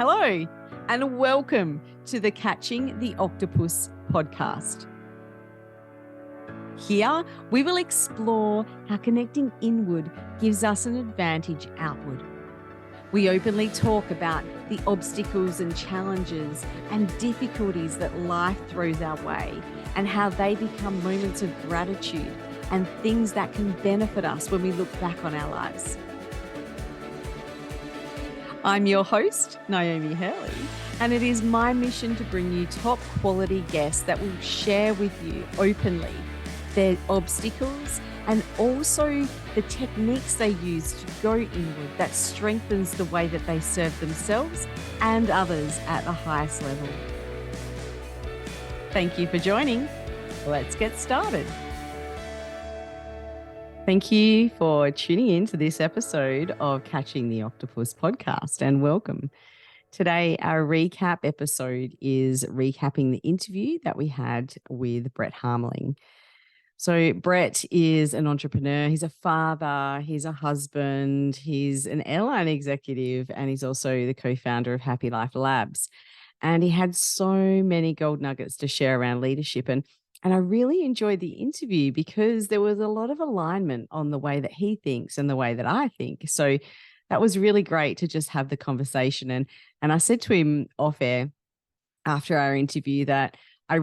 Hello, and welcome to the Catching the Octopus podcast. Here, we will explore how connecting inward gives us an advantage outward. We openly talk about the obstacles and challenges and difficulties that life throws our way and how they become moments of gratitude and things that can benefit us when we look back on our lives. I'm your host, Niomi Hurley, and it is my mission to bring you top quality guests that will share with you openly their obstacles and also the techniques they use to go inward that strengthens the way that they serve themselves and others at the highest level. Thank you for joining. Let's get started. Thank you for tuning in to this episode of Catching the Octopus podcast, and welcome. Today, our recap episode is recapping the interview that we had with Brett Harmeling. So Brett is an entrepreneur. He's a father, he's a husband, he's an airline executive, and he's also the co-founder of Happy Life Labs. And he had so many gold nuggets to share around leadership. And I really enjoyed the interview because there was a lot of alignment on the way that he thinks and the way that I think. So that was really great to just have the conversation. And I said to him off air after our interview that I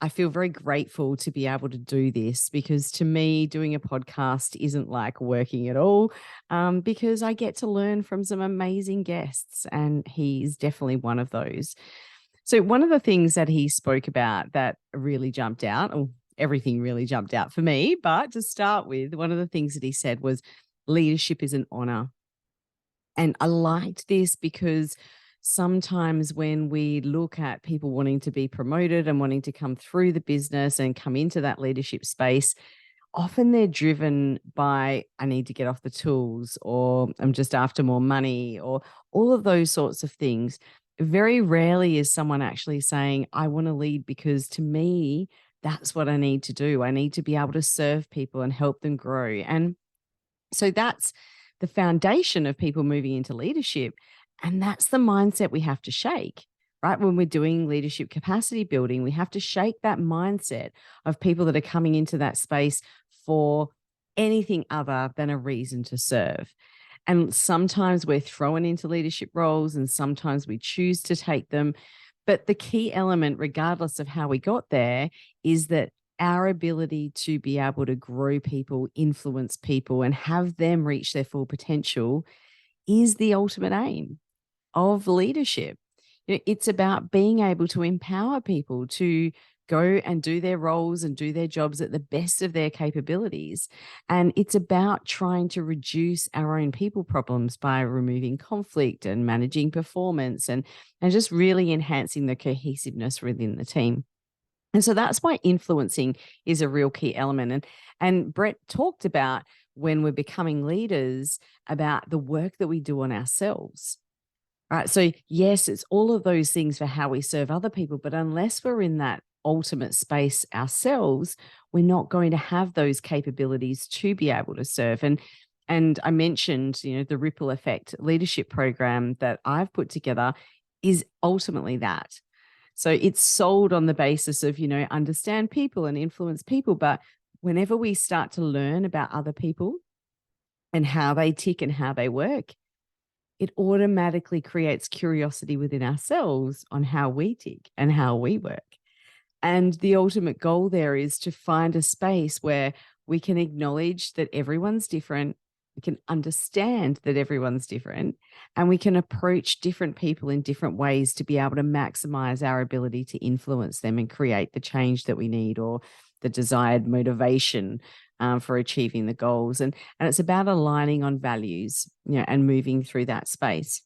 feel very grateful to be able to do this, because to me, doing a podcast isn't like working at all, because I get to learn from some amazing guests, and he's definitely one of those. So one of the things that he spoke about that really jumped out, or everything really jumped out for me, but to start with, one of the things that he said was leadership is an honor. And I liked this because sometimes when we look at people wanting to be promoted and wanting to come through the business and come into that leadership space, often they're driven by, I need to get off the tools, or I'm just after more money, or all of those sorts of things. Very rarely is someone actually saying, I want to lead because to me, that's what I need to do. I need to be able to serve people and help them grow. And so that's the foundation of people moving into leadership. And that's the mindset we have to shake, right? When we're doing leadership capacity building, we have to shake that mindset of people that are coming into that space for anything other than a reason to serve. And sometimes we're thrown into leadership roles and sometimes we choose to take them. But the key element, regardless of how we got there, is that our ability to be able to grow people, influence people, and have them reach their full potential is the ultimate aim of leadership. It's about being able to empower people to go and do their roles and do their jobs at the best of their capabilities. And it's about trying to reduce our own people problems by removing conflict and managing performance and just really enhancing the cohesiveness within the team. And so that's why influencing is a real key element. And Brett talked about, when we're becoming leaders, about the work that we do on ourselves. Right. So yes, it's all of those things for how we serve other people, but unless we're in that ultimate space ourselves, we're not going to have those capabilities to be able to serve. And I mentioned, the ripple effect leadership program that I've put together is ultimately that. So it's sold on the basis of, understand people and influence people. But whenever we start to learn about other people and how they tick and how they work, it automatically creates curiosity within ourselves on how we tick and how we work. And the ultimate goal there is to find a space where we can acknowledge that everyone's different, we can understand that everyone's different, and we can approach different people in different ways to be able to maximize our ability to influence them and create the change that we need, or the desired motivation for achieving the goals. And it's about aligning on values, and moving through that space.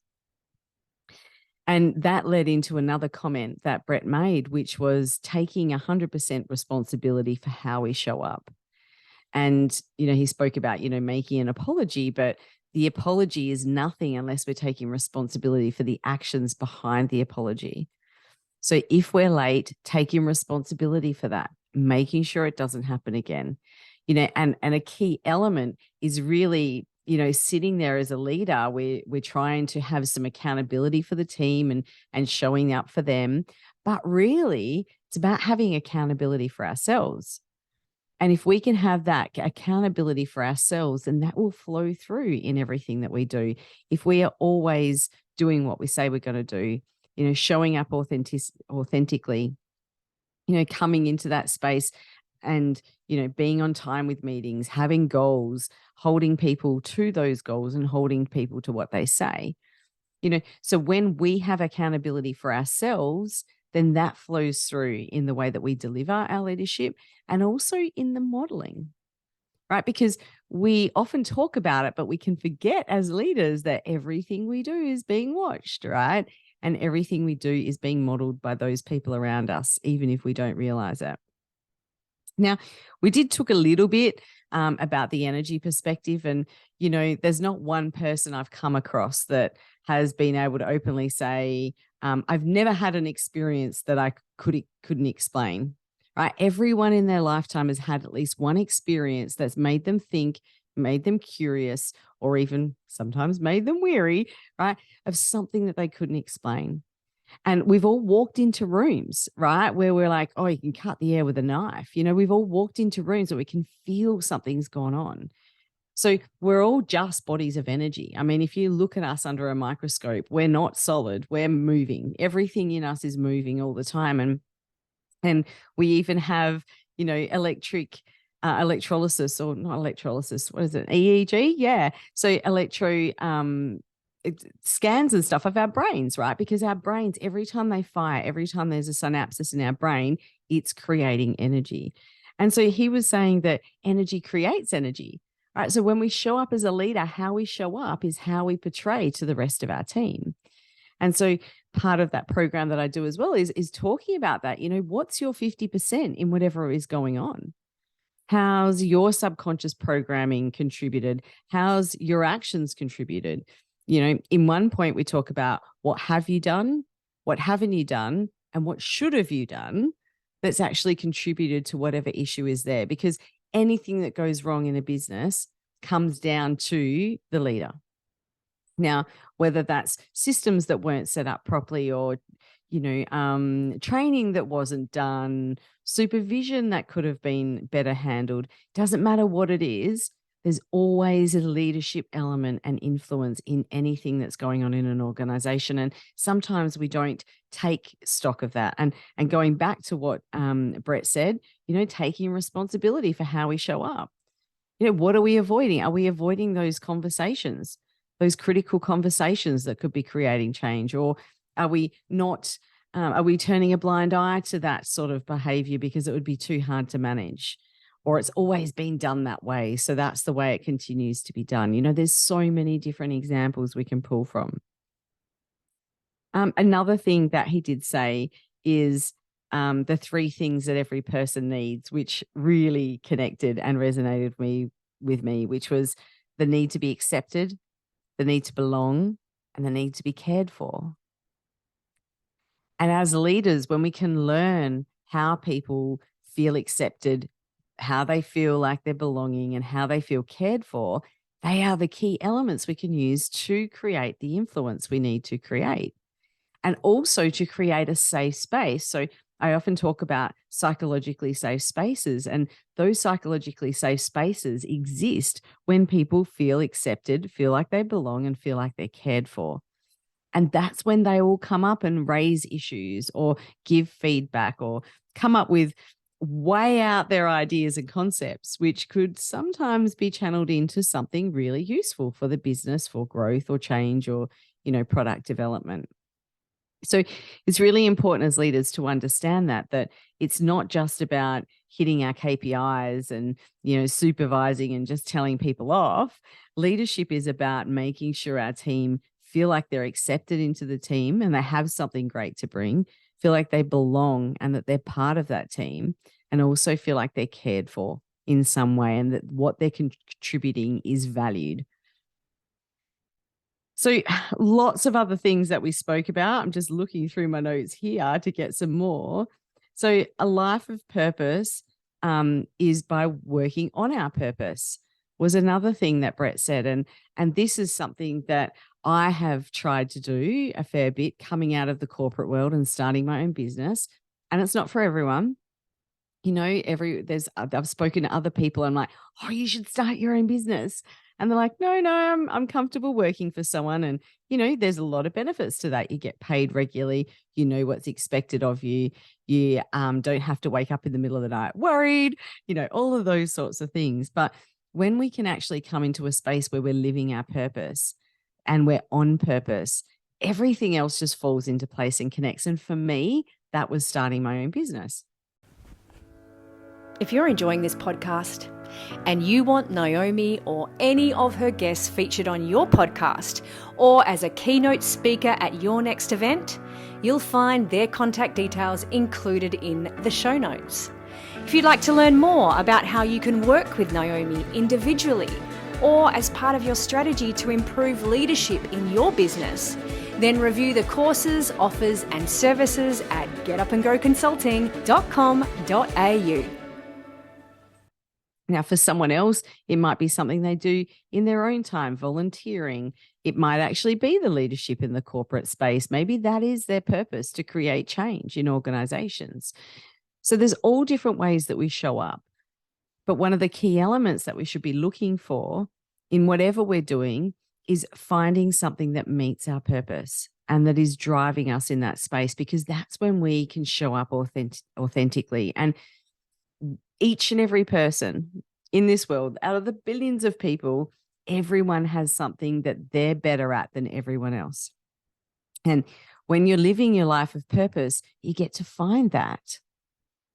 And that led into another comment that Brett made, which was taking 100% responsibility for how we show up. And, he spoke about, making an apology, but the apology is nothing unless we're taking responsibility for the actions behind the apology. So if we're late, taking responsibility for that, making sure it doesn't happen again. And a key element is really sitting there as a leader, we're trying to have some accountability for the team and showing up for them. But really, it's about having accountability for ourselves. And if we can have that accountability for ourselves, then that will flow through in everything that we do. If we are always doing what we say we're going to do, showing up authentically, coming into that space and, being on time with meetings, having goals, holding people to those goals and holding people to what they say. So when we have accountability for ourselves, then that flows through in the way that we deliver our leadership and also in the modeling, right? Because we often talk about it, but we can forget as leaders that everything we do is being watched, right? And everything we do is being modeled by those people around us, even if we don't realize it. Now, we did talk a little bit about the energy perspective, and, there's not one person I've come across that has been able to openly say, I've never had an experience that I couldn't explain, right? Everyone in their lifetime has had at least one experience that's made them think, made them curious, or even sometimes made them weary, right, of something that they couldn't explain. And we've all walked into rooms, right, where we're like, oh, you can cut the air with a knife. We've all walked into rooms where we can feel something's gone on. So we're all just bodies of energy. I mean, if you look at us under a microscope, we're not solid, we're moving. Everything in us is moving all the time. And we even have, electrolysis, or not electrolysis, what is it? EEG? Yeah. So scans and stuff of our brains, right? Because our brains, every time they fire, every time there's a synapses in our brain, it's creating energy. And so he was saying that energy creates energy, right? So when we show up as a leader, how we show up is how we portray to the rest of our team. And so part of that program that I do as well is talking about that. What's your 50% in whatever is going on? How's your subconscious programming contributed? How's your actions contributed? In one point we talk about what have you done, what haven't you done, and what should have you done that's actually contributed to whatever issue is there. Because anything that goes wrong in a business comes down to the leader. Now, whether that's systems that weren't set up properly, or, training that wasn't done, supervision that could have been better handled, doesn't matter what it is, there's always a leadership element and influence in anything that's going on in an organization. And sometimes we don't take stock of that. And going back to what Brett said, taking responsibility for how we show up. What are we avoiding? Are we avoiding those conversations? Those critical conversations that could be creating change? Or are we not, are we turning a blind eye to that sort of behavior because it would be too hard to manage? Or it's always been done that way, so that's the way it continues to be done. There's so many different examples we can pull from. Another thing that he did say is the 3 things that every person needs, which really connected and resonated with me, which was the need to be accepted, the need to belong, and the need to be cared for. And as leaders, when we can learn how people feel accepted, how they feel like they're belonging, and how they feel cared for, they are the key elements we can use to create the influence we need to create. And also to create a safe space. So I often talk about psychologically safe spaces, and those psychologically safe spaces exist when people feel accepted, feel like they belong, and feel like they're cared for. And that's when they all come up and raise issues or give feedback or come up with way out their ideas and concepts, which could sometimes be channeled into something really useful for the business, for growth or change, or, product development. So it's really important as leaders to understand that it's not just about hitting our KPIs and, supervising and just telling people off. Leadership is about making sure our team feel like they're accepted into the team and they have something great to bring, feel like they belong and that they're part of that team, and also feel like they're cared for in some way and that what they're contributing is valued. So lots of other things that we spoke about. I'm just looking through my notes here to get some more. So a life of purpose is by working on our purpose. was another thing that Brett said. And this is something that I have tried to do a fair bit coming out of the corporate world and starting my own business. And it's not for everyone. You know, I've spoken to other people. I'm like, oh, you should start your own business. And they're like, no, I'm comfortable working for someone. And, you know, there's a lot of benefits to that. You get paid regularly. You know what's expected of you. You don't have to wake up in the middle of the night worried, you know, all of those sorts of things. But when we can actually come into a space where we're living our purpose and we're on purpose, everything else just falls into place and connects. And for me, that was starting my own business. If you're enjoying this podcast and you want Niomi or any of her guests featured on your podcast or as a keynote speaker at your next event, you'll find their contact details included in the show notes. If you'd like to learn more about how you can work with Niomi individually or as part of your strategy to improve leadership in your business, then review the courses, offers and services at getupandgroconsulting.com.au. Now, for someone else, it might be something they do in their own time, volunteering. It might actually be the leadership in the corporate space. Maybe that is their purpose, to create change in organizations. So there's all different ways that we show up. But one of the key elements that we should be looking for in whatever we're doing is finding something that meets our purpose and that is driving us in that space, because that's when we can show up authentically. And each and every person in this world, out of the billions of people, everyone has something that they're better at than everyone else. And when you're living your life of purpose, you get to find that.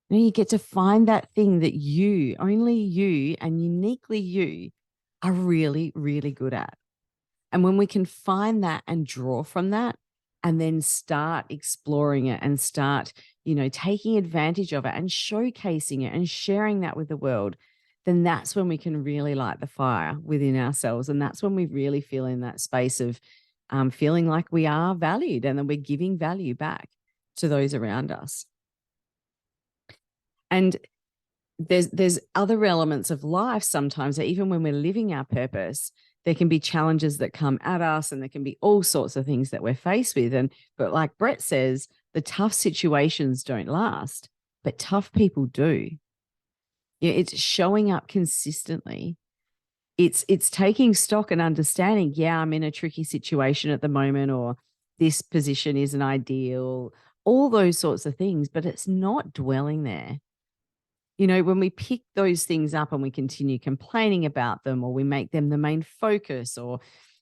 You get to find that thing that you, only you and uniquely you, are really, really good at. And when we can find that and draw from that and then start exploring it and start, you know, taking advantage of it and showcasing it and sharing that with the world, then that's when we can really light the fire within ourselves. And that's when we really feel in that space of feeling like we are valued and that we're giving value back to those around us. And there's other elements of life sometimes that even when we're living our purpose, there can be challenges that come at us and there can be all sorts of things that we're faced with. But like Brett says, the tough situations don't last, but tough people do. Yeah, it's showing up consistently. It's taking stock and understanding, yeah, I'm in a tricky situation at the moment, or this position isn't ideal, all those sorts of things, but it's not dwelling there. You know, when we pick those things up and we continue complaining about them, or we make them the main focus, or,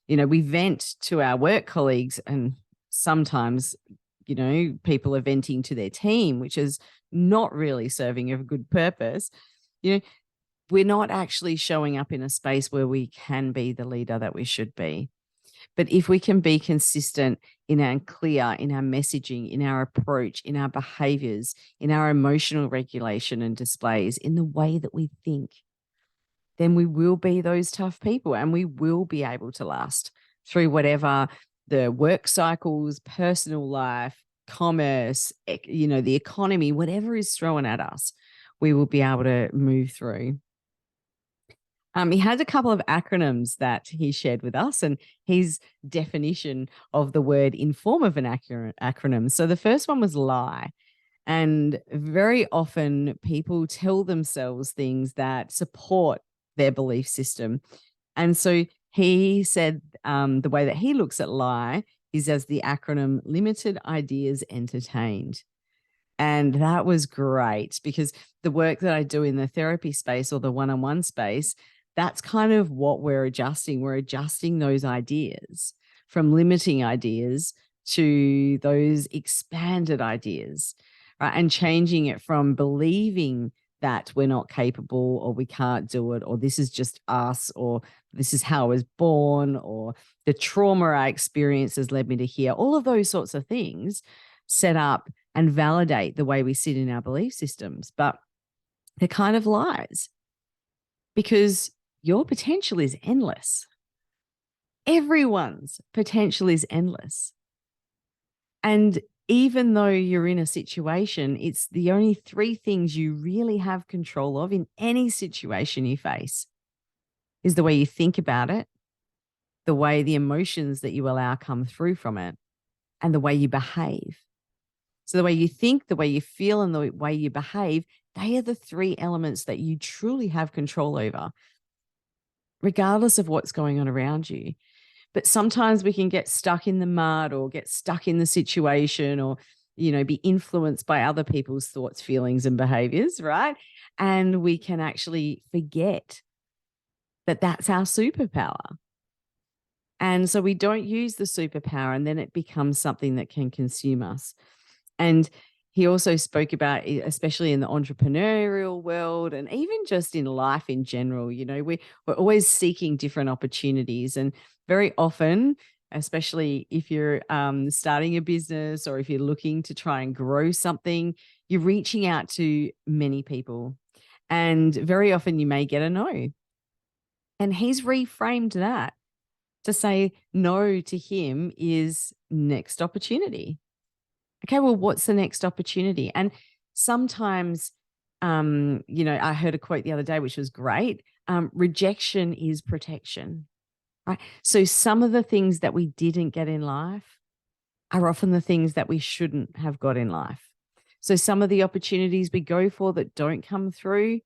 you know, we vent to our work colleagues, and sometimes, you know, people are venting to their team, which is not really serving a good purpose. You know, we're not actually showing up in a space where we can be the leader that we should be. But if we can be consistent and clear in our messaging, in our approach, in our behaviors, in our emotional regulation and displays, in the way that we think, then we will be those tough people and we will be able to last through whatever the work cycles, personal life, commerce, you know, the economy, whatever is thrown at us, we will be able to move through. He had a couple of acronyms that he shared with us, and his definition of the word in form of an acronym. So the first one was lie. And very often people tell themselves things that support their belief system. And so he said the way that he looks at lie is as the acronym limited ideas entertained. And that was great, because the work that I do in the therapy space or the one-on-one space, that's kind of what we're adjusting. We're adjusting those ideas from limiting ideas to those expanded ideas, right? And changing it from believing that we're not capable, or we can't do it, or this is just us, or this is how I was born, or the trauma I experienced has led me to here. All of those sorts of things set up and validate the way we sit in our belief systems. But they're kind of lies, because your potential is endless. Everyone's potential is endless. And even though you're in a situation, it's the only three things you really have control of in any situation you face. is the way you think about it, the emotions that you allow come through from it, and the way you behave. So the way you think, the way you feel, and the way you behave, they are the three elements that you truly have control over, regardless of what's going on around you. But sometimes we can get stuck in the mud or get stuck in the situation or, be influenced by other people's thoughts, feelings, and behaviors, right? And we can actually forget that that's our superpower. And so we don't use the superpower, and then it becomes something that can consume us. And he also spoke about, especially in the entrepreneurial world and even just in life in general, we're always seeking different opportunities. And very often, especially if you're starting a business or if you're looking to try and grow something, you're reaching out to many people. And very often you may get a no. And he's reframed that to say no to him is next opportunity. Okay, well, what's the next opportunity? And sometimes, I heard a quote the other day, which was great. Rejection is protection, right? So some of the things that we didn't get in life are often the things that we shouldn't have got in life. So some of the opportunities we go for that don't come through,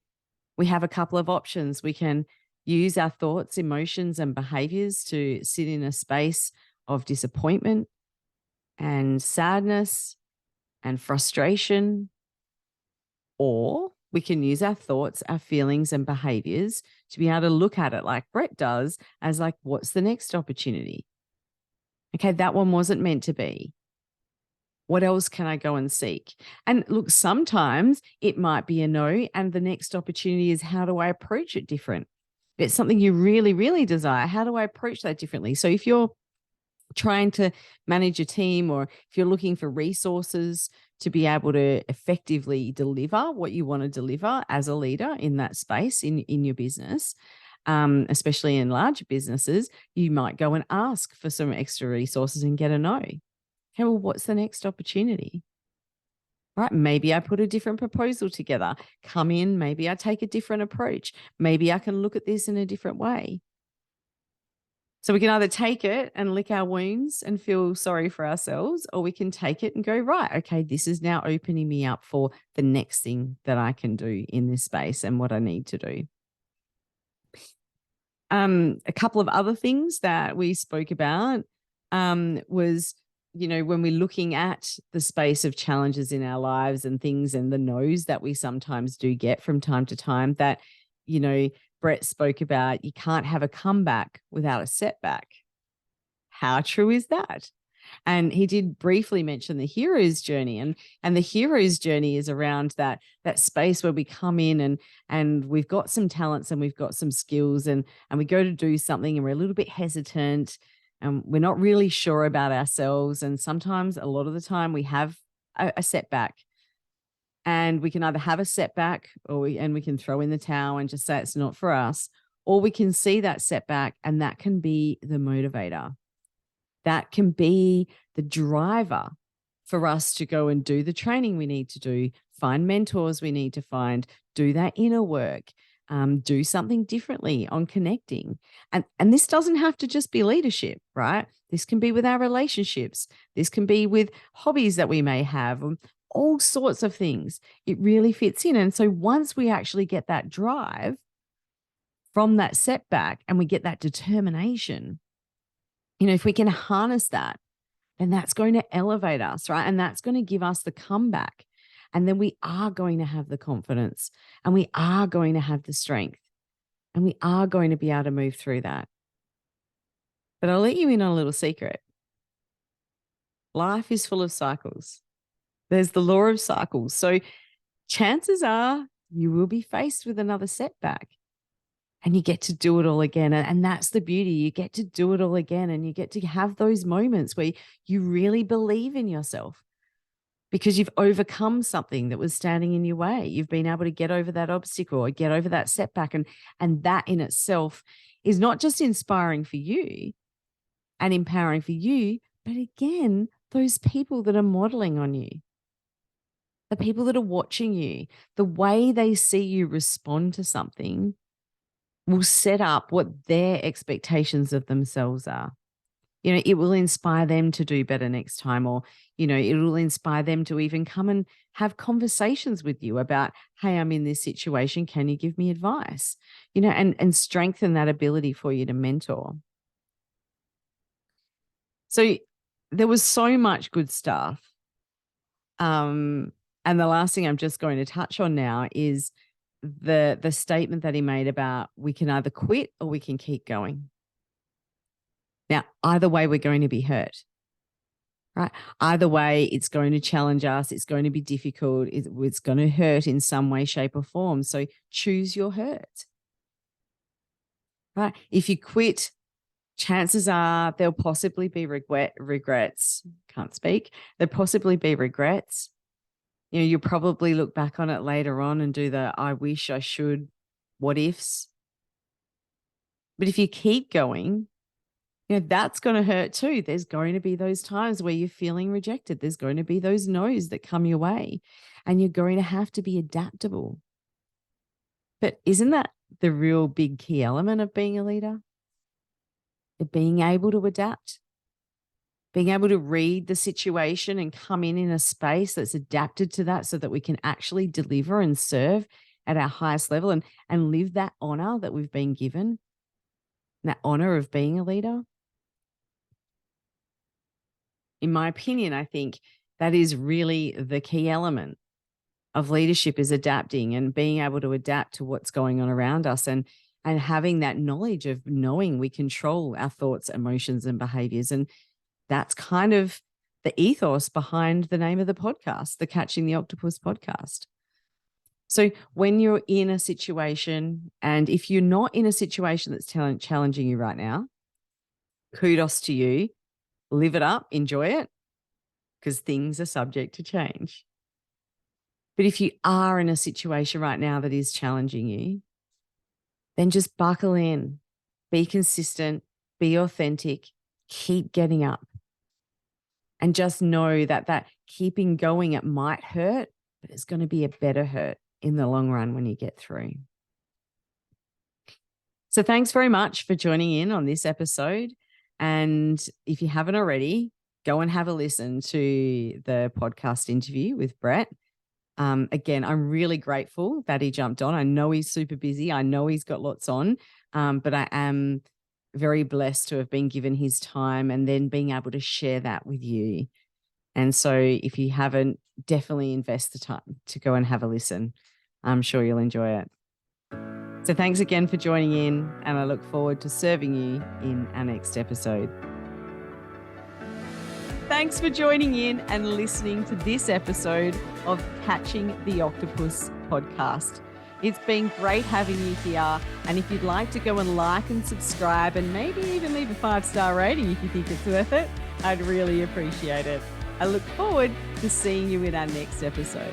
we have a couple of options. We can use our thoughts, emotions, and behaviors to sit in a space of disappointment and sadness and frustration, or we can use our thoughts, our feelings, and behaviors to be able to look at it like Brett does as like, what's the next opportunity? Okay, that one wasn't meant to be. What else can I go and seek? And look, sometimes it might be a no, and the next opportunity is, how do I approach it different? If it's something you really, really desire, how do I approach that differently? So if you're trying to manage a team, or if you're looking for resources to be able to effectively deliver what you want to deliver as a leader in that space in your business, especially in larger businesses, you might go and ask for some extra resources and get a no. Okay, well, what's the next opportunity? Right, maybe I put a different proposal together, come in, maybe I take a different approach. Maybe I can look at this in a different way. So we can either take it and lick our wounds and feel sorry for ourselves, or we can take it and go, right, okay, this is now opening me up for the next thing that I can do in this space and what I need to do. A couple of other things that we spoke about was, when we're looking at the space of challenges in our lives and things and the no's that we sometimes do get from time to time, that, Brett spoke about, you can't have a comeback without a setback. How true is that? And he did briefly mention the hero's journey, and the hero's journey is around that space where we come in and we've got some talents and we've got some skills, and we go to do something and we're a little bit hesitant and we're not really sure about ourselves. And sometimes, a lot of the time, we have a setback. And we can either have a setback, or we can throw in the towel and just say it's not for us, or we can see that setback, and that can be the motivator. That can be the driver for us to go and do the training we need to do, find mentors we need to find, do that inner work, do something differently on connecting. And this doesn't have to just be leadership, right? This can be with our relationships. This can be with hobbies that we may have, all sorts of things. It really fits in. And so once we actually get that drive from that setback and we get that determination, if we can harness that, then that's going to elevate us, right? And that's going to give us the comeback. And then we are going to have the confidence, and we are going to have the strength, and we are going to be able to move through that. But I'll let you in on a little secret. Life is full of cycles. There's the law of cycles. So chances are you will be faced with another setback, and you get to do it all again. And that's the beauty. You get to do it all again, and you get to have those moments where you really believe in yourself because you've overcome something that was standing in your way. You've been able to get over that obstacle or get over that setback. And that in itself is not just inspiring for you and empowering for you, but again, those people that are modeling on you, the people that are watching you, the way they see you respond to something will set up what their expectations of themselves are. It will inspire them to do better next time, or, it will inspire them to even come and have conversations with you about, hey, I'm in this situation. Can you give me advice? And strengthen that ability for you to mentor. So there was so much good stuff. And the last thing I'm just going to touch on now is the statement that he made about we can either quit or we can keep going. Now, either way, we're going to be hurt, right? Either way, it's going to challenge us. It's going to be difficult. It's going to hurt in some way, shape, or form. So choose your hurt, right? If you quit, chances are there'll possibly be regrets. Can't speak. There'll possibly be regrets. You'll probably look back on it later on and do the I wish, I should, what ifs. But if you keep going, that's going to hurt too. There's going to be those times where you're feeling rejected. There's going to be those no's that come your way, and you're going to have to be adaptable. But isn't that the real big key element of being a leader? Being able to adapt, being able to read the situation and come in a space that's adapted to that so that we can actually deliver and serve at our highest level and live that honor that we've been given, that honor of being a leader. In my opinion, I think that is really the key element of leadership, is adapting and being able to adapt to what's going on around us, and having that knowledge of knowing we control our thoughts, emotions, and behaviors. And that's kind of the ethos behind the name of the podcast, the Catching the Octopus podcast. So when you're in a situation, and if you're not in a situation that's challenging you right now, kudos to you. Live it up, enjoy it, because things are subject to change. But if you are in a situation right now that is challenging you, then just buckle in, be consistent, be authentic, keep getting up. And just know that keeping going, it might hurt, but it's going to be a better hurt in the long run when you get through. So thanks very much for joining in on this episode. And if you haven't already, go and have a listen to the podcast interview with Brett. Again, I'm really grateful that he jumped on. I know he's super busy. I know he's got lots on, but I am very blessed to have been given his time and then being able to share that with you. And so if you haven't, definitely invest the time to go and have a listen. I'm sure you'll enjoy it. So thanks again for joining in, and I look forward to serving you in our next episode. Thanks for joining in and listening to this episode of Catching the Octopus podcast. It's been great having you here. And if you'd like to go and like and subscribe and maybe even leave a 5-star rating if you think it's worth it, I'd really appreciate it. I look forward to seeing you in our next episode.